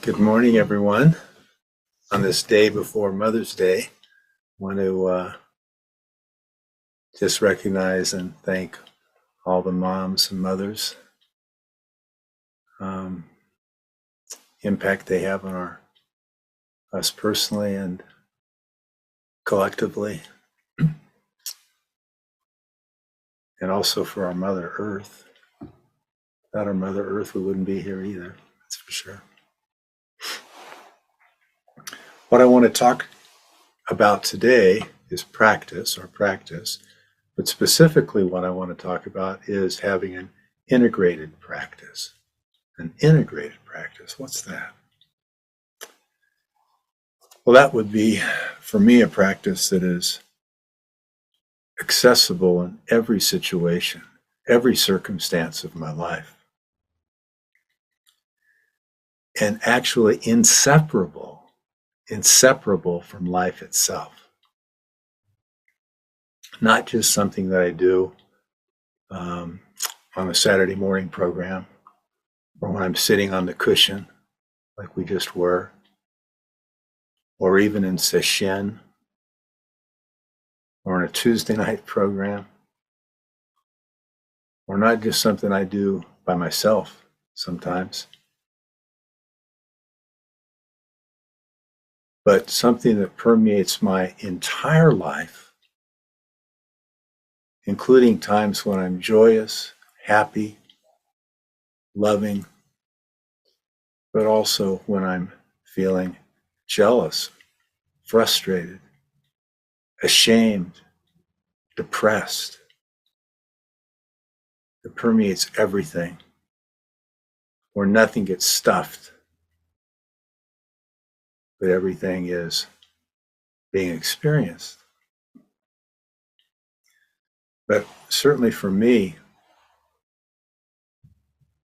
Good morning, everyone. On this day before Mother's Day, I want to just recognize and thank all the moms and mothers, impact they have on us personally and collectively, and also for our Mother Earth. Without our Mother Earth, we wouldn't be here either, that's for sure. What I want to talk about today is practice, but specifically what I want to talk about is having an integrated practice. An integrated practice, what's that? Well, that would be, for me, a practice that is accessible in every situation, every circumstance of my life, and actually inseparable from life itself. Not just something that I do on a Saturday morning program, or when I'm sitting on the cushion like we just were, or even in sesshin, or in a Tuesday night program, or not just something I do by myself sometimes, but something that permeates my entire life, including times when I'm joyous, happy, loving, but also when I'm feeling jealous, frustrated, ashamed, depressed. It permeates everything, where nothing gets stuffed, but everything is being experienced. But certainly for me,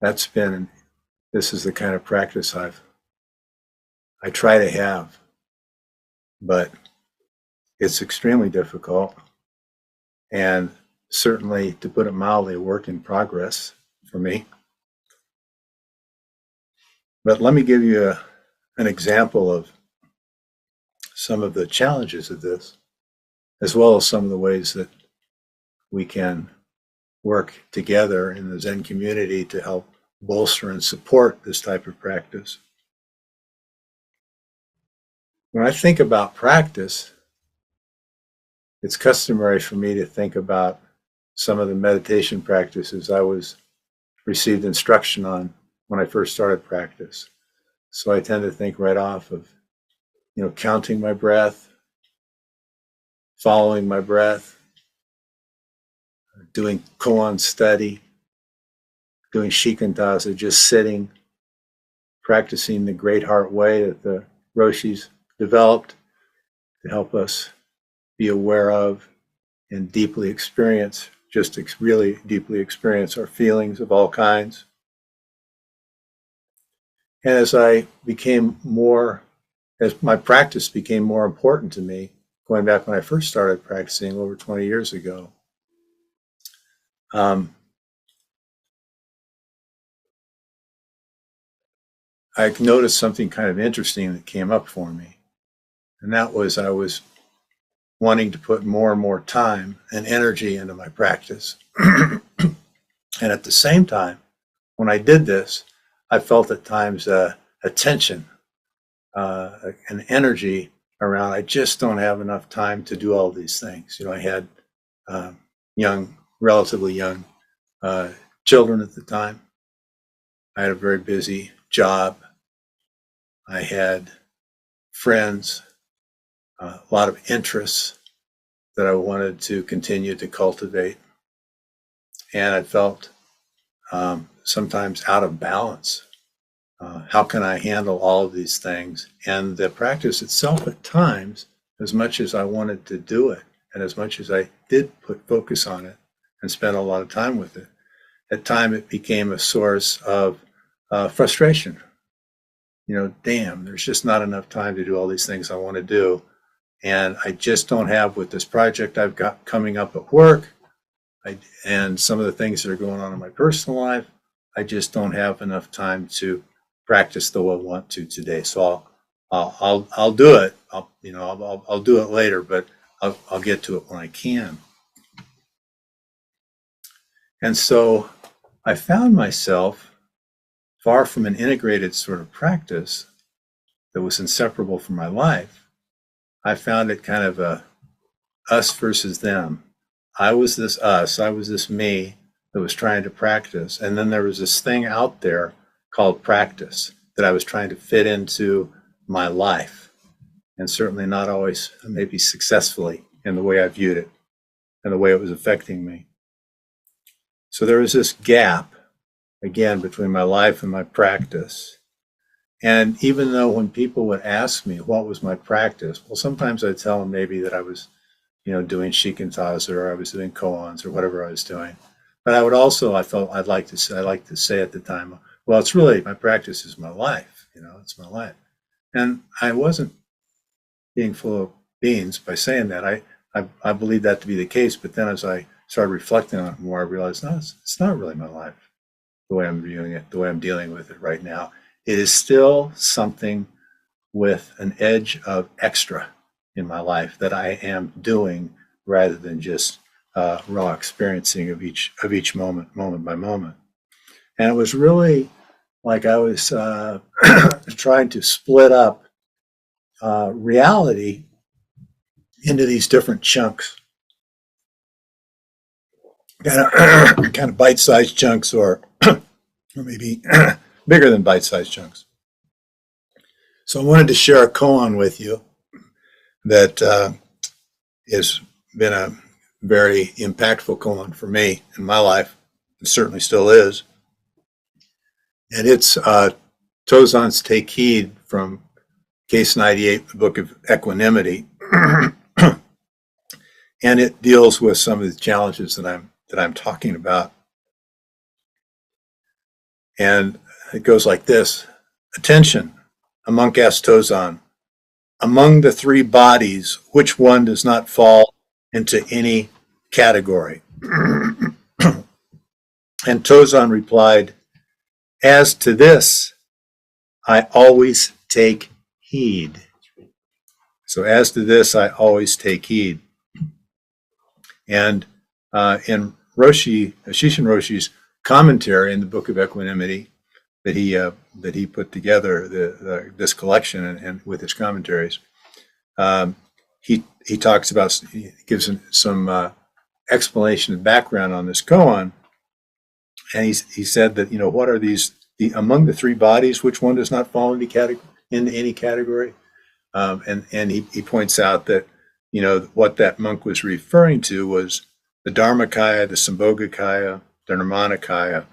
this is the kind of practice I try to have, but it's extremely difficult, and certainly, to put it mildly, a work in progress for me. But let me give you an example of some of the challenges of this, as well as some of the ways that we can work together in the Zen community to help bolster and support this type of practice. When I think about practice, it's customary for me to think about some of the meditation practices I received instruction on when I first started practice. So I tend to think right off of, counting my breath, following my breath, doing koan study, doing shikantaza, just sitting, practicing the Great Heart Way that the Roshis developed to help us be aware of and deeply experience, really deeply experience our feelings of all kinds. And as my practice became more important to me, going back when I first started practicing over 20 years ago, I noticed something kind of interesting that came up for me. And that was I was wanting to put more and more time and energy into my practice. And at the same time, when I did this, I felt at times a tension, an energy around, I just don't have enough time to do all these things. I had relatively young children at the time. I had a very busy job. I had friends, a lot of interests that I wanted to continue to cultivate. And I felt sometimes out of balance. How can I handle all of these things? And the practice itself at times, as much as I wanted to do it, and as much as I did put focus on it and spend a lot of time with it, at times it became a source of frustration. Damn, there's just not enough time to do all these things I want to do. And I just don't have, with this project I've got coming up at work, and some of the things that are going on in my personal life, I just don't have enough time to practice the way I want to today. So I'll do it. I'll do it later, but I'll get to it when I can. And so I found myself far from an integrated sort of practice that was inseparable from my life. I found it kind of a us versus them. I was this us, I was this me that was trying to practice. And then there was this thing out there called practice that I was trying to fit into my life. And certainly not always, maybe successfully, in the way I viewed it and the way it was affecting me. So there was this gap, again, between my life and my practice. And even though when people would ask me what was my practice, well, sometimes I'd tell them maybe that I was, doing shikantaza, or I was doing koans, or whatever I was doing. But I would also, I'd like to say at the time, well, it's really, my practice is my life, it's my life. And I wasn't being full of beans by saying that. I believe that to be the case. But then as I started reflecting on it more, I realized, no, it's not really my life, the way I'm viewing it, the way I'm dealing with it right now. It is still something with an edge of extra in my life that I am doing rather than just raw experiencing of each moment by moment. And it was really like I was trying to split up reality into these different chunks, kind of bite-sized chunks, or maybe bigger than bite-sized chunks. So I wanted to share a koan with you that has been a very impactful koan for me in my life. It certainly still is. And it's Tozan's Take Heed from Case 98, the Book of Equanimity. And it deals with some of the challenges that I'm talking about. And it goes like this. Attention, a monk asked Tozan, among the three bodies, which one does not fall into any category? And Tozan replied, as to this, I always take heed. So as to this, I always take heed. And in Shishin Roshi's commentary in the Book of Equanimity that he put together, this collection and with his commentaries, he talks about, he gives some explanation and background on this koan, and he said that what are these among the three bodies, which one does not fall into any category, and he points out that what that monk was referring to was the Dharmakaya, the Sambhogakaya, the Nirmanakaya,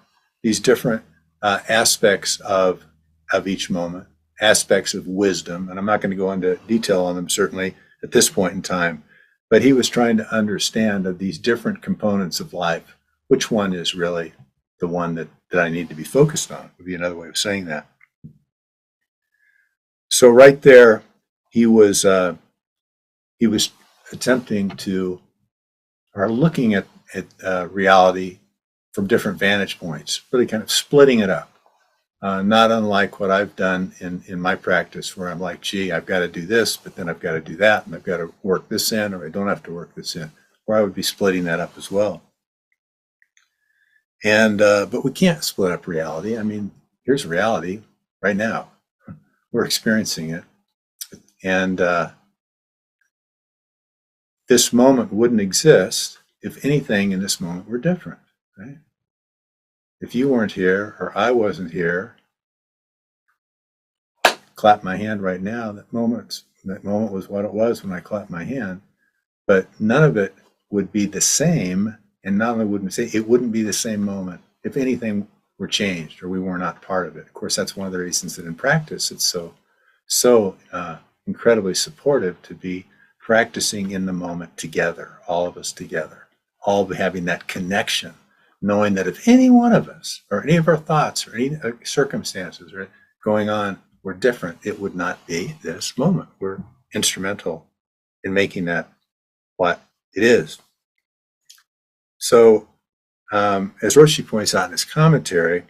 these different aspects of each moment, aspects of wisdom. And I'm not going to go into detail on them, certainly, at this point in time. But he was trying to understand of these different components of life, which one is really the one that I need to be focused on, would be another way of saying that. So right there, he was attempting to, or looking at reality from different vantage points, really kind of splitting it up. Not unlike what I've done in my practice, where I'm like, gee, I've got to do this, but then I've got to do that, and I've got to work this in, or I don't have to work this in, or I would be splitting that up as well. And but we can't split up reality. I mean, here's reality right now. We're experiencing it. And this moment wouldn't exist if anything in this moment were different, right? If you weren't here or I wasn't here, clap my hand right now, that moment was what it was when I clapped my hand, but none of it would be the same, and not only wouldn't say it wouldn't be the same moment if anything were changed or we were not part of it. Of course, that's one of the reasons that in practice it's so incredibly supportive to be practicing in the moment together, all of us together, all having that connection, knowing that if any one of us or any of our thoughts or any circumstances are going on were different, it would not be this moment. We're instrumental in making that what it is. So as Roshi points out in his commentary,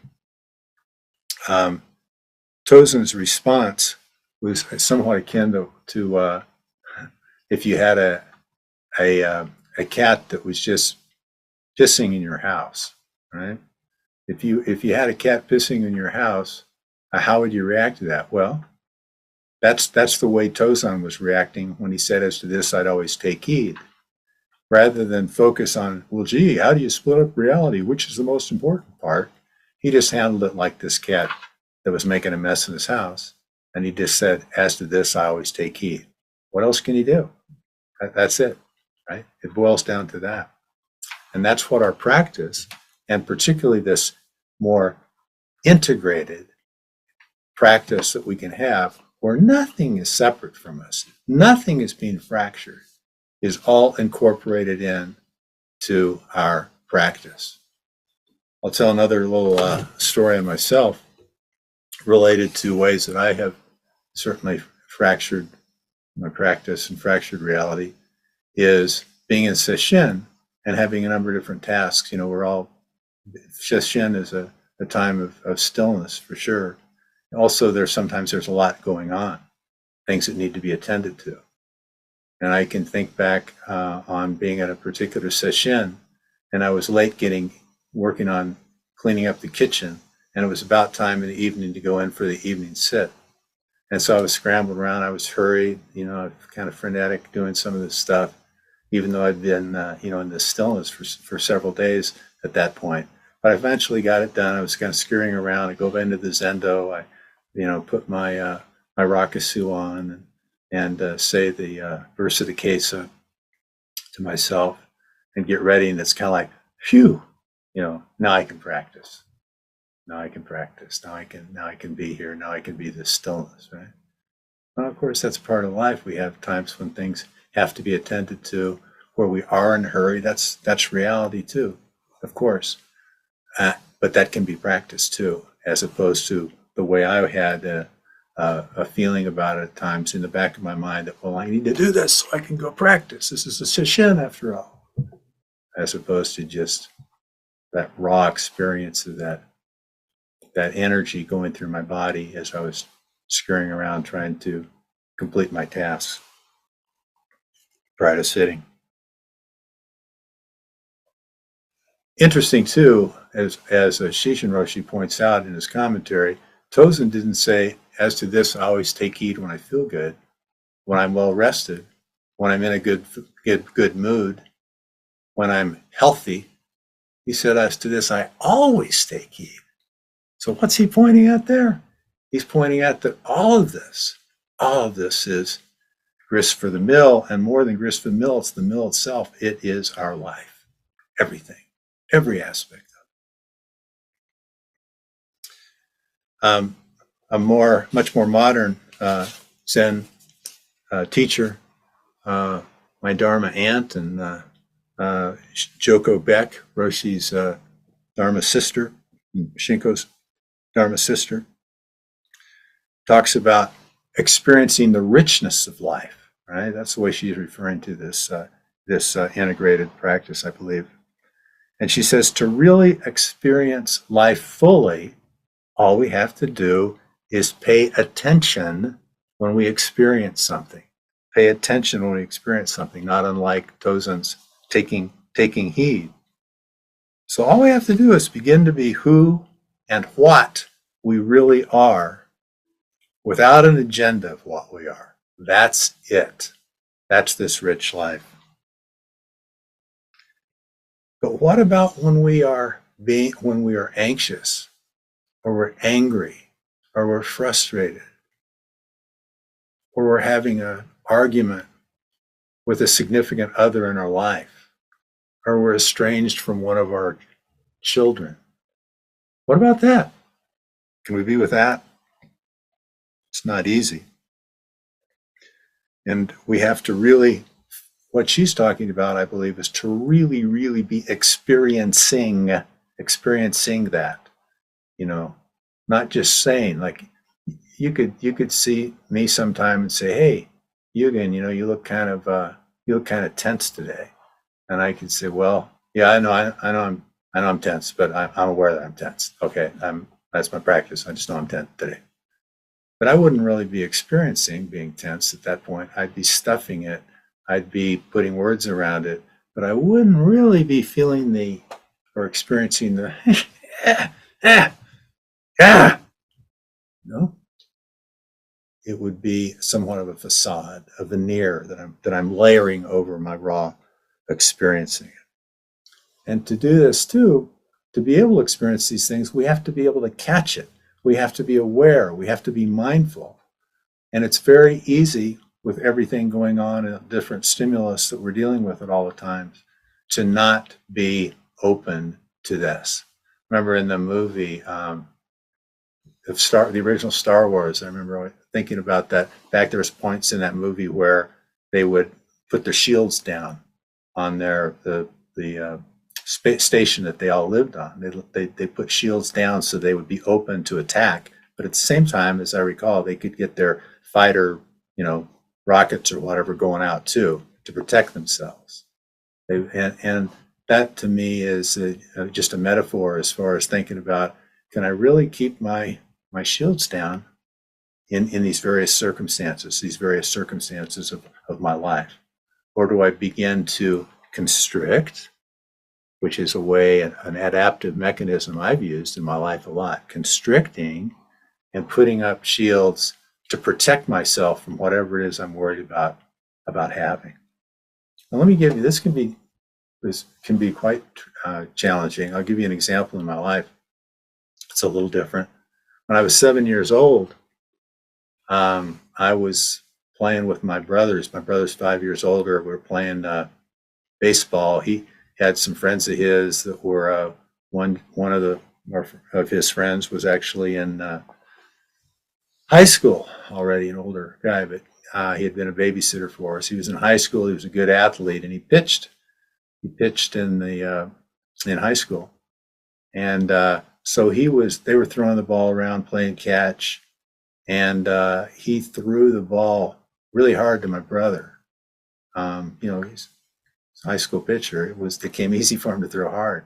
Tozen's response was somewhat akin to if you had a cat that was just pissing in your house, right? If you had a cat pissing in your house, how would you react to that? Well, that's the way Tozan was reacting when he said, "As to this, I'd always take heed." Rather than focus on, well, gee, how do you split up reality? Which is the most important part? He just handled it like this cat that was making a mess in his house. And he just said, as to this, I always take heed. What else can he do? That's it, right? It boils down to that. And that's what our practice, and particularly this more integrated practice that we can have, where nothing is separate from us, nothing is being fractured, is all incorporated in to our practice. I'll tell another little story on myself related to ways that I have certainly fractured my practice and fractured reality, is being in sesshin and having a number of different tasks. Sesshin is a time of stillness for sure. Also, sometimes there's a lot going on, things that need to be attended to. And I can think back on being at a particular sesshin, and I was late working on cleaning up the kitchen, and it was about time in the evening to go in for the evening sit. And so I was scrambled around. I was hurried, kind of frenetic doing some of this stuff, even though I'd been, in this stillness for several days at that point. But I eventually got it done. I was kind of scurrying around. I go into the zendo. I, put my rakusu on and say the verse of the Kesa to myself and get ready. And it's kind of like, phew, now I can practice. Now I can practice. Now I can be here. Now I can be this stillness, right? Well, of course, that's part of life. We have times when things have to be attended to, where we are in a hurry. That's reality too, of course. But that can be practiced too, as opposed to the way I had a feeling about it at times in the back of my mind that, well, I need to do this so I can go practice. This is a sesshin after all, as opposed to just that raw experience of that energy going through my body as I was scurrying around trying to complete my tasks prior to sitting. Interesting too, as Shishin Roshi points out in his commentary, Tozen didn't say, as to this, I always take heed when I feel good, when I'm well rested, when I'm in a good mood, when I'm healthy. He said, as to this, I always take heed. So what's he pointing at there? He's pointing at that all of this is grist for the mill, and more than grist for the mill, it's the mill itself. It is our life, everything, every aspect of it. A much more modern Zen teacher, my Dharma aunt and Joko Beck, Roshi's Dharma sister, Shinko's Dharma sister, talks about experiencing the richness of life, right? That's the way she's referring to this integrated practice, I believe. And she says, to really experience life fully, all we have to do is pay attention when we experience something. Pay attention when we experience something, not unlike Tozen's taking heed. So all we have to do is begin to be who and what we really are without an agenda of what we are. That's it. That's this rich life. But what about when we are anxious, or we're angry, or we're frustrated, or we're having an argument with a significant other in our life, or we're estranged from one of our children? What about that? Can we be with that? It's not easy. And we have to really, what she's talking about, I believe, is to really, really be experiencing that, not just saying, like, you could see me sometime and say, hey, Yugen, you look kind of tense today. And I could say, well, yeah, I know I'm tense, but I'm aware that I'm tense. Okay. That's my practice. I just know I'm tense today. but I wouldn't really be experiencing being tense at that point. I'd be stuffing it. I'd be putting words around it, but I wouldn't really be feeling the or experiencing the no. It would be somewhat of a facade, a veneer that I'm layering over my raw experiencing it. And to do this too, to be able to experience these things, we have to be able to catch it. We have to be aware. We have to be mindful. And it's very easy with everything going on and different stimulus that we're dealing with at all the times to not be open to this. Remember in the movie, the original Star Wars, I remember thinking about that. In fact, there was points in that movie where they would put their shields down on the station that they all lived on. They put shields down so they would be open to attack, but at the same time, as I recall, they could get their fighter, rockets or whatever going out too to protect themselves. And that to me is just a metaphor as far as thinking about, can I really keep my shields down in these various circumstances of my life? Or do I begin to constrict, which is a way, an adaptive mechanism I've used in my life a lot, constricting and putting up shields to protect myself from whatever it is I'm worried about having. Now, let me give you, this can be quite challenging. I'll give you an example in my life. It's a little different. When I was 7 years old, I was playing with my brothers. My brother's 5 years older. We were playing baseball. He had some friends of his that were one of his friends was actually in high school already, an older guy, but he had been a babysitter for us. He was in high school. He was a good athlete, and he pitched. He pitched in high school, and so they were throwing the ball around, playing catch, and he threw the ball really hard to my brother. He's a high school pitcher. It became easy for him to throw hard.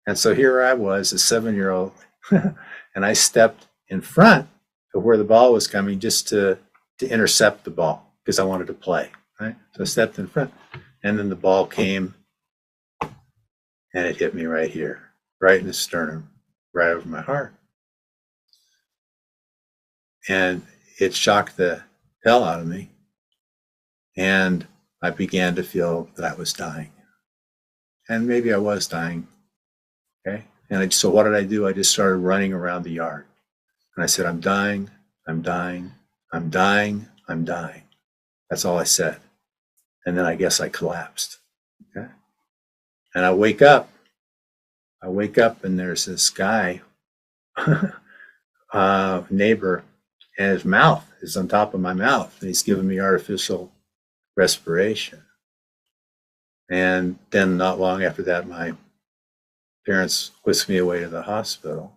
And so here I was, a 7-year-old, and I stepped in front of where the ball was coming just to intercept the ball because I wanted to play, right? So I stepped in front, and then the ball came, and it hit me right here, right in the sternum, right over my heart. And it shocked the hell out of me. And I began to feel that I was dying. And maybe I was dying. Okay. And so what did I do? I just started running around the yard. And I said, I'm dying, I'm dying, I'm dying, I'm dying. That's all I said. And then I guess I collapsed. Okay. And I wake up and there's this guy, neighbor, and his mouth is on top of my mouth. And he's giving me artificial respiration. And then not long after that, my parents whisked me away to the hospital.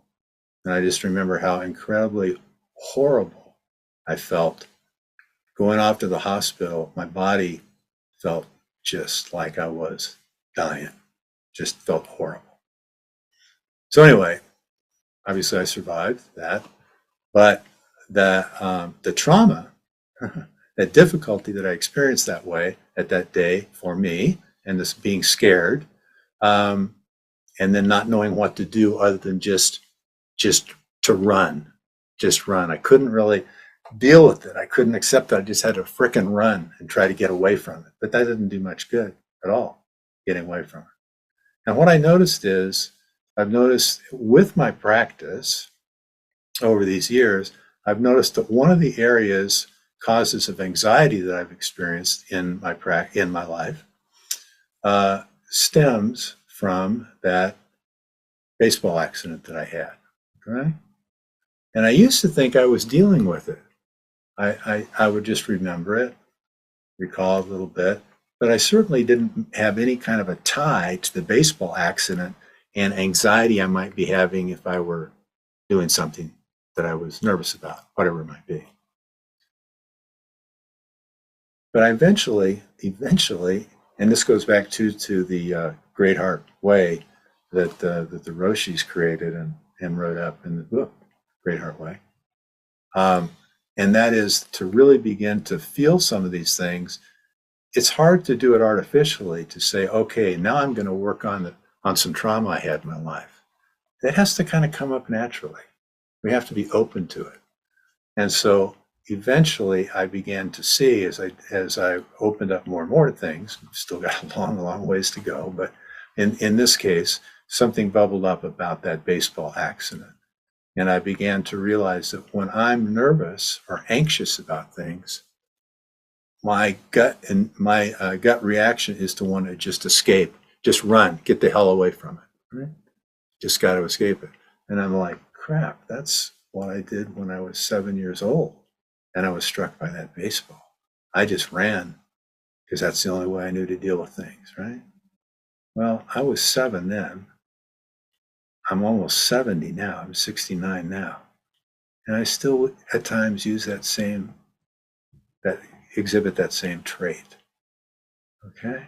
And I just remember how incredibly horrible I felt going off to the hospital. My body felt just like I was dying, just felt horrible. So anyway, obviously I survived that, but the trauma, that difficulty that I experienced that way at that day for me, and this being scared, and then not knowing what to do other than just to run. I couldn't really deal with it. I couldn't accept that. I just had to frickin' run and try to get away from it. But that didn't do much good at all, getting away from it. And what I noticed is, I've noticed with my practice over these years, I've noticed that one of the causes of anxiety that I've experienced in my life stems from that baseball accident that I had. Right? And I used to think I was dealing with it. I would just remember it, recall a little bit, but I certainly didn't have any kind of a tie to the baseball accident and anxiety I might be having if I were doing something that I was nervous about, whatever it might be. But I eventually, and this goes back to the Great Heart Way that the Roshis created and wrote up in the book, Great Heart Way. And that is to really begin to feel some of these things. It's hard to do it artificially, to say, okay, now I'm going to work on some trauma I had in my life. It has to kind of come up naturally. We have to be open to it. And so eventually I began to see, as I opened up more and more things, still got a long ways to go, but in this case, something bubbled up about that baseball accident. And I began to realize that when I'm nervous or anxious about things, my gut reaction is to want to just escape, just run, get the hell away from it. Right? Just got to escape it. And I'm like, crap, that's what I did when I was 7 years old. And I was struck by that baseball. I just ran because that's the only way I knew to deal with things, right? Well, I was 7 then. I'm almost 70 now. I'm 69 now. And I still at times use that exhibit that same trait. Okay?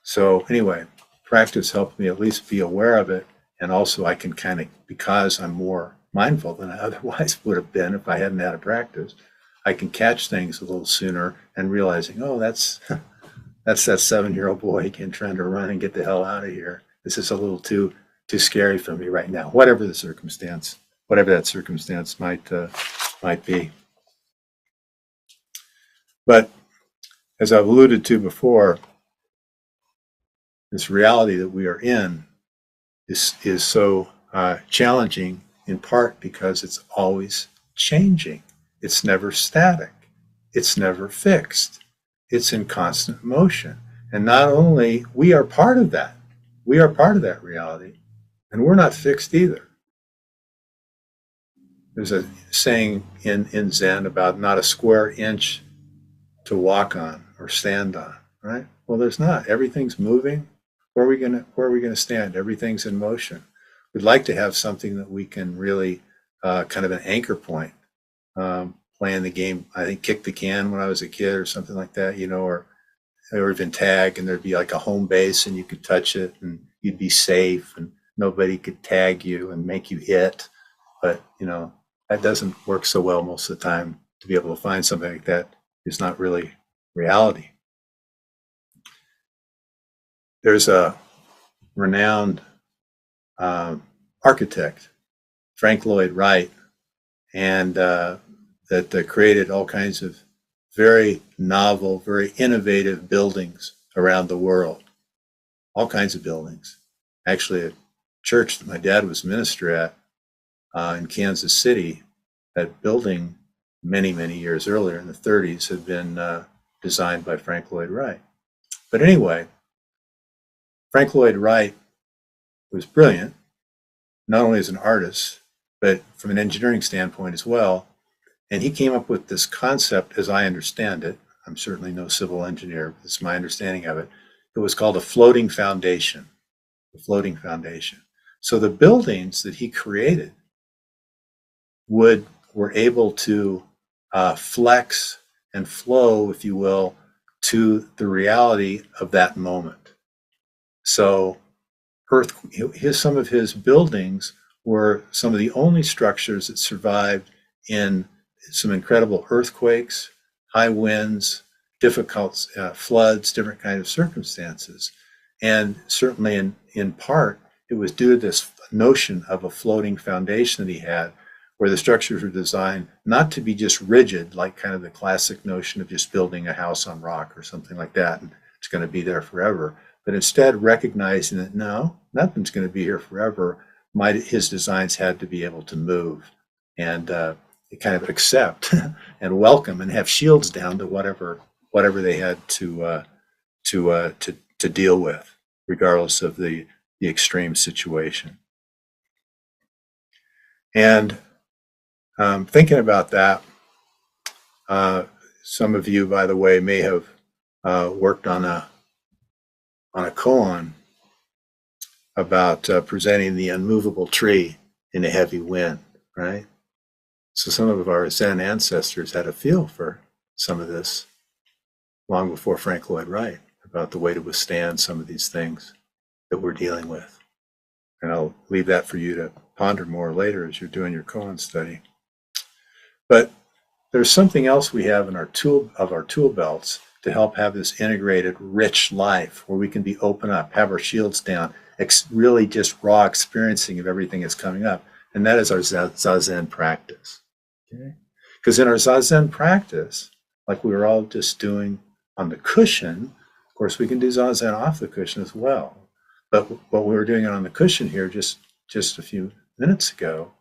So anyway, practice helped me at least be aware of it. And also I can kind of, because I'm more mindful than I otherwise would have been if I hadn't had a practice, I can catch things a little sooner and realizing, oh, that's that 7-year-old boy again trying to run and get the hell out of here. This is a little too scary for me right now, whatever that circumstance might be. But as I've alluded to before, this reality that we are in is so challenging, in part because it's always changing. It's never static. It's never fixed. It's in constant motion. And not only we are part of that, we are part of that reality, and we're not fixed either. There's a saying in Zen about not a square inch to walk on or stand on, right? Well, there's not. Everything's moving. Where are we gonna stand? Everything's in motion. We'd like to have something that we can really kind of an anchor point. Playing the game, I think kick the can when I was a kid or something like that, or even tag, and there'd be like a home base and you could touch it and you'd be safe and nobody could tag you and make you hit. But that doesn't work so well most of the time. To be able to find something like that is not really reality. There's a renowned architect, Frank Lloyd Wright, and that created all kinds of very novel, very innovative buildings around the world. All kinds of buildings. Actually, a church that my dad was minister at in Kansas City, that building many years earlier in the 30s had been designed by Frank Lloyd Wright. But anyway, Frank Lloyd Wright was brilliant, not only as an artist, but from an engineering standpoint as well. And he came up with this concept, as I understand it. I'm certainly no civil engineer, but it's my understanding of it. It was called a floating foundation. The floating foundation. So the buildings that he created were able to flex and flow, if you will, to the reality of that moment. So some of his buildings were some of the only structures that survived in some incredible earthquakes, high winds, difficult floods, different kinds of circumstances. And certainly in part, it was due to this notion of a floating foundation that he had, where the structures were designed not to be just rigid, like kind of the classic notion of just building a house on rock or something like that, and it's going to be there forever. But instead recognizing that no, nothing's going to be here forever. His designs had to be able to move and kind of accept and welcome and have shields down to whatever they had to deal with, regardless of the extreme situation. And thinking about that, some of you, by the way, may have worked on a koan about presenting the unmovable tree in a heavy wind, right? So some of our Zen ancestors had a feel for some of this long before Frank Lloyd Wright, about the way to withstand some of these things that we're dealing with. And I'll leave that for you to ponder more later as you're doing your koan study. But there's something else we have in our tool belts to help have this integrated, rich life where we can be open up, have our shields down, really just raw experiencing of everything that's coming up. And that is our Zazen practice. Okay? Because in our Zazen practice, like we were all just doing on the cushion, of course, we can do Zazen off the cushion as well. But what we were doing it on the cushion here just a few minutes ago,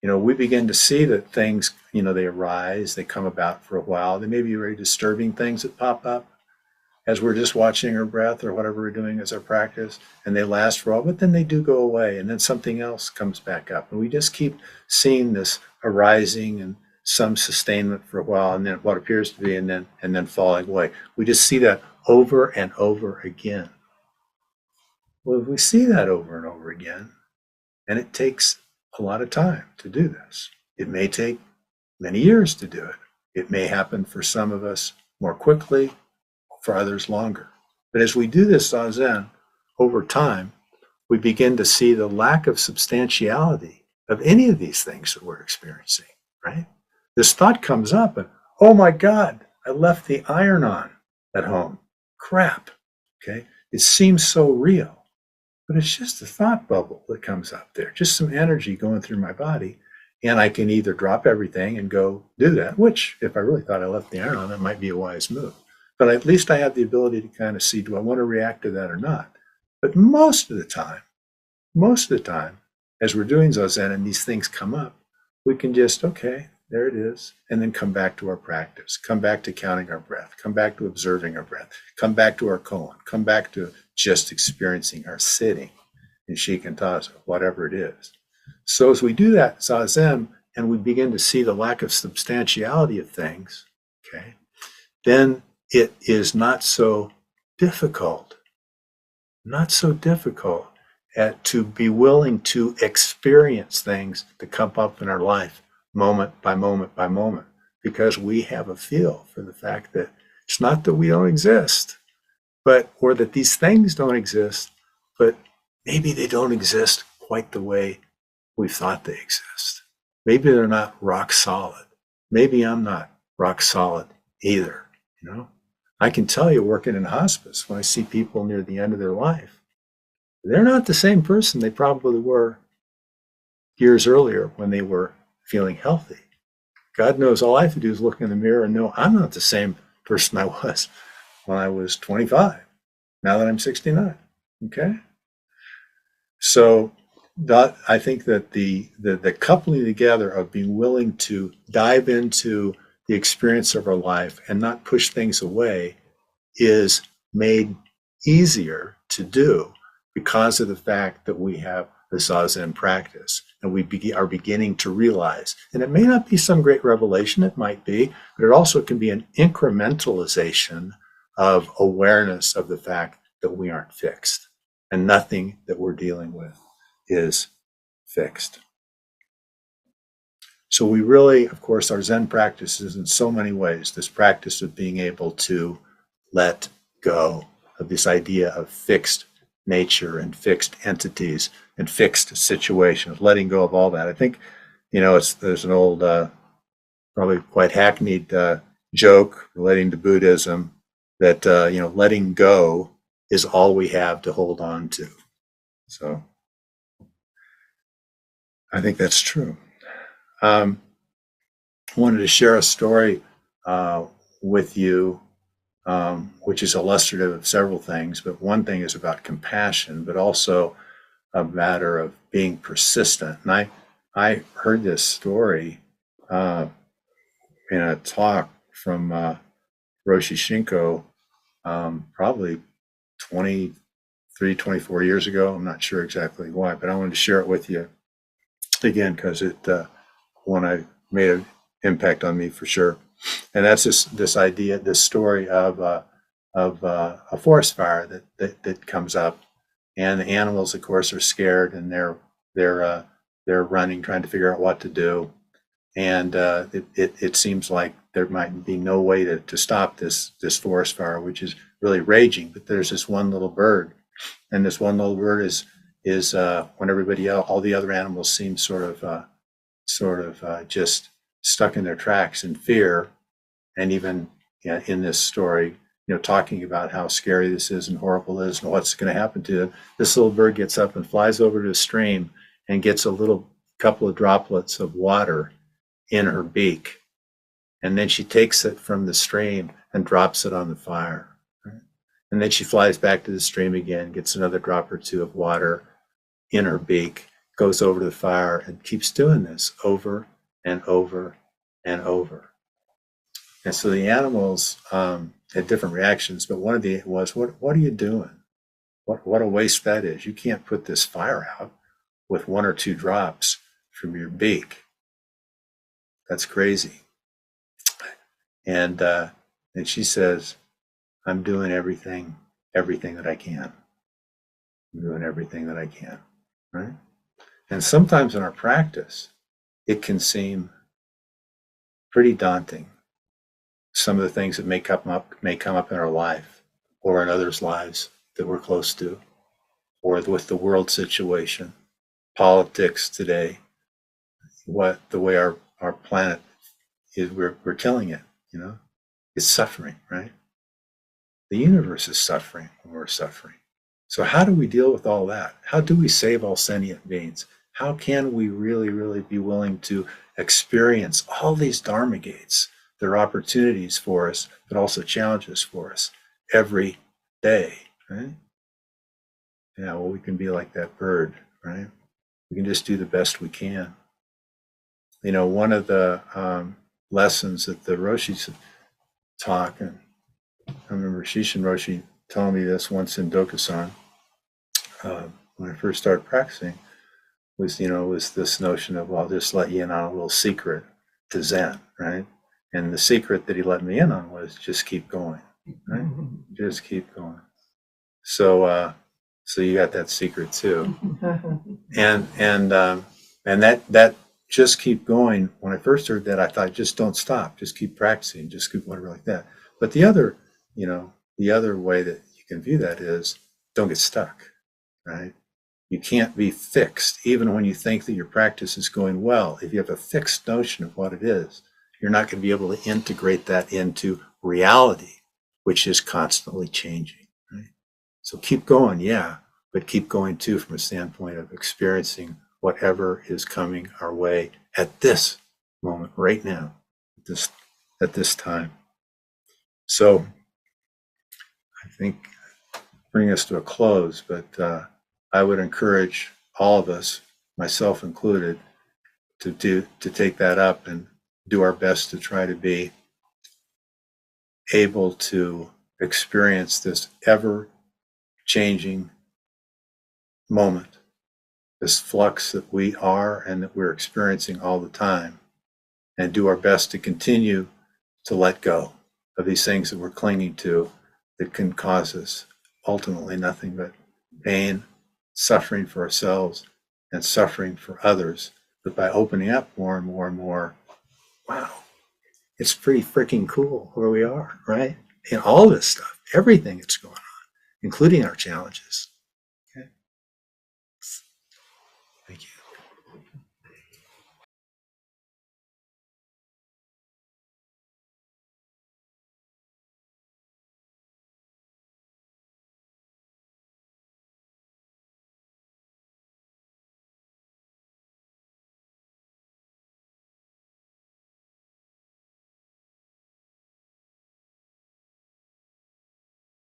we begin to see that things, they arise, they come about for a while. They may be very disturbing things that pop up as we're just watching our breath or whatever we're doing as our practice, and they last for a while, but then they do go away, and then something else comes back up. And we just keep seeing this arising and some sustainment for a while, and then what appears to be, and then falling away. We just see that over and over again. Well, if we see that over and over again, and it takes a lot of time to do this. It may take many years to do it. It may happen for some of us more quickly, for others longer. But as we do this Zazen over time, we begin to see the lack of substantiality of any of these things that we're experiencing, right? This thought comes up and, oh my God, I left the iron on at home. Crap, okay? It seems so real. But it's just a thought bubble that comes up there, just some energy going through my body. And I can either drop everything and go do that, which if I really thought I left the iron on, that might be a wise move. But at least I have the ability to kind of see, do I want to react to that or not? But most of the time, as we're doing Zazen and these things come up, we can just, okay, there it is. And then come back to our practice, come back to counting our breath, come back to observing our breath, come back to our koan, come back to just experiencing our sitting in shikantaza, whatever it is. So as we do that Zazen and we begin to see the lack of substantiality of things, okay, then it is not so difficult to be willing to experience things that come up in our life moment by moment by moment, because we have a feel for the fact that it's not that we don't exist, or that these things don't exist, but maybe they don't exist quite the way we thought they exist. Maybe they're not rock solid. Maybe I'm not rock solid either. I can tell you, working in hospice, when I see people near the end of their life, they're not the same person they probably were years earlier when they were feeling healthy. God knows all I have to do is look in the mirror and know I'm not the same person I was when I was 25, now that I'm 69, okay? So I think that the coupling together of being willing to dive into the experience of our life and not push things away is made easier to do because of the fact that we have the Zazen practice and we are beginning to realize, and it may not be some great revelation, it might be, but it also can be an incrementalization of awareness of the fact that we aren't fixed and nothing that we're dealing with is fixed. So we really, of course, our Zen practice is in so many ways this practice of being able to let go of this idea of fixed nature and fixed entities and fixed situations, letting go of all that. I think, there's an old, probably quite hackneyed joke relating to Buddhism that, letting go is all we have to hold on to. So I think that's true. I wanted to share a story with you, which is illustrative of several things, but one thing is about compassion, but also a matter of being persistent. And I heard this story in a talk from Roshi Shinko probably 24 years ago. I'm not sure exactly why, but I wanted to share it with you again because it made an impact on me for sure. And that's this idea, this story of a forest fire that comes up, and the animals, of course, are scared and they're running, trying to figure out what to do. And it seems like there might be no way to stop this forest fire, which is really raging. But there's this one little bird, and this one little bird is when everybody else, all the other animals seem sort of just stuck in their tracks in fear. And even in this story, talking about how scary this is and horrible it is and what's going to happen to them, this little bird gets up and flies over to a stream and gets a little couple of droplets of water in her beak. And then she takes it from the stream and drops it on the fire. Right? And then she flies back to the stream again, gets another drop or two of water in her beak, goes over to the fire, and keeps doing this over and over and over. And so the animals had different reactions, but one of the was, what are you doing? What a waste that is. You can't put this fire out with one or two drops from your beak. That's crazy. And she says, I'm doing everything that I can. I'm doing everything that I can, right? And sometimes in our practice, it can seem pretty daunting. Some of the things that may come up in our life or in others' lives that we're close to, or with the world situation, politics today, the way our planet is, we're killing it, it's suffering, right? The universe is suffering when we're suffering. So how do we deal with all that? How do we save all sentient beings? How can we really, really be willing to experience all these Dharma gates? There are opportunities for us, but also challenges for us every day, right? Yeah, well, we can be like that bird, right? We can just do the best we can. One of the lessons that the Roshis talk, and I remember Shishin Roshi telling me this once in Dokusan when I first started practicing, was this notion of, well, I'll just let you in on a little secret to Zen, right? And the secret that he let me in on was just keep going, right? Just keep going. So you got that secret too. And that just keep going. When I first heard that, I thought, just don't stop, just keep practicing, just keep whatever like that. But the other way that you can view that is, don't get stuck, right? You can't be fixed, even when you think that your practice is going well. If you have a fixed notion of what it is, you're not going to be able to integrate that into reality, which is constantly changing, right? So keep going, yeah, but keep going too from a standpoint of experiencing whatever is coming our way at this moment, right now, at this time. So I think bring us to a close, but I would encourage all of us, myself included, to take that up and do our best to try to be able to experience this ever-changing moment, this flux that we are and that we're experiencing all the time, and do our best to continue to let go of these things that we're clinging to that can cause us ultimately nothing but pain, suffering for ourselves, and suffering for others. But by opening up more and more and more, wow, it's pretty freaking cool where we are, right? In all this stuff, everything that's going on, including our challenges. Okay. Thank you.